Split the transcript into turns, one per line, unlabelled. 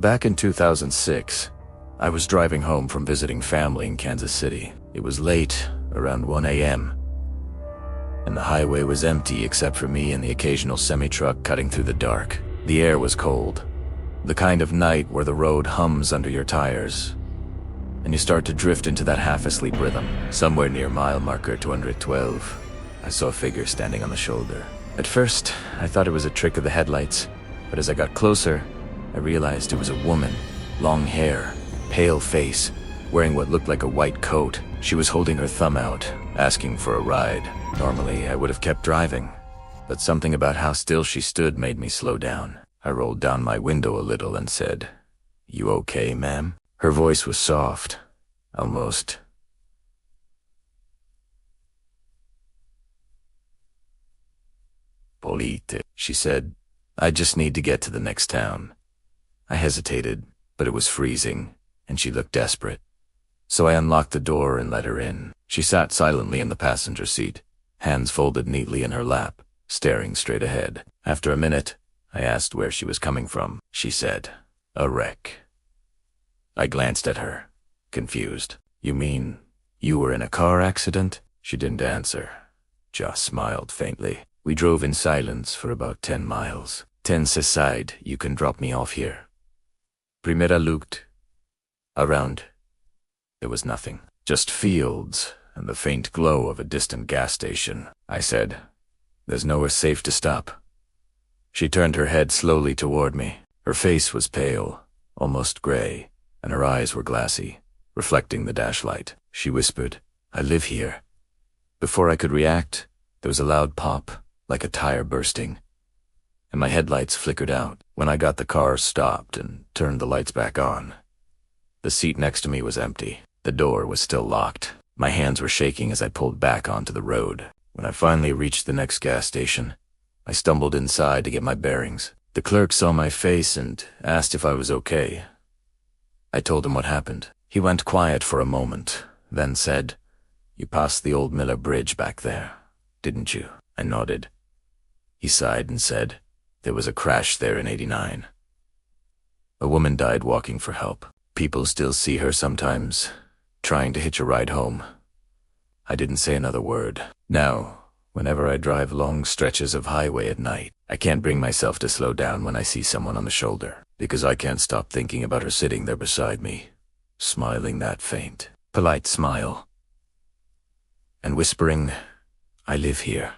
Back in 2006, I was driving home from visiting family in Kansas City. It was late, around 1 a.m., and the highway was empty except for me and the occasional semi-truck cutting through the dark. The air was cold, the kind of night where the road hums under your tires, and you start to drift into that half-asleep rhythm. Somewhere near mile marker 212, I saw a figure standing on the shoulder. At first, I thought it was a trick of the headlights, but as I got closer, I realized it was a woman. Long hair, pale face, wearing what looked like a white coat. She was holding her thumb out, asking for a ride. Normally, I would have kept driving, but something about how still she stood made me slow down. I rolled down my window a little and said, "You okay, ma'am?" Her voice was soft, almost polite. She said, "I just need to get to the next town." I hesitated, but it was freezing, and she looked desperate. So I unlocked the door and let her in. She sat silently in the passenger seat, hands folded neatly in her lap, staring straight ahead. After a minute, I asked where she was coming from. She said, "A wreck." I glanced at her, confused. "You mean you were in a car accident?" She didn't answer, just smiled faintly. We drove in silence for about 10 miles. "Tense aside, you can drop me off here." Primera looked around. There was nothing, just fields and the faint glow of a distant gas station. I said, "There's nowhere safe to stop." She turned her head slowly toward me. Her face was pale, almost gray, and her eyes were glassy, reflecting the dashlight. She whispered, "I live here." Before I could react, there was a loud pop, like a tire bursting, and my headlights flickered out. When I got the car stopped and turned the lights back on, the seat next to me was empty. The door was still locked. My hands were shaking as I pulled back onto the road. When I finally reached the next gas station, I stumbled inside to get my bearings. The clerk saw my face and asked if I was okay. I told him what happened. He went quiet for a moment, then said, "You passed the old Miller Bridge back there, didn't you?" I nodded. He sighed and said, "There was a crash there in '89. A woman died walking for help. People still see her sometimes, trying to hitch a ride home." I didn't say another word. Now, whenever I drive long stretches of highway at night, I can't bring myself to slow down when I see someone on the shoulder, because I can't stop thinking about her sitting there beside me, smiling that faint, polite smile, and whispering, "I live here."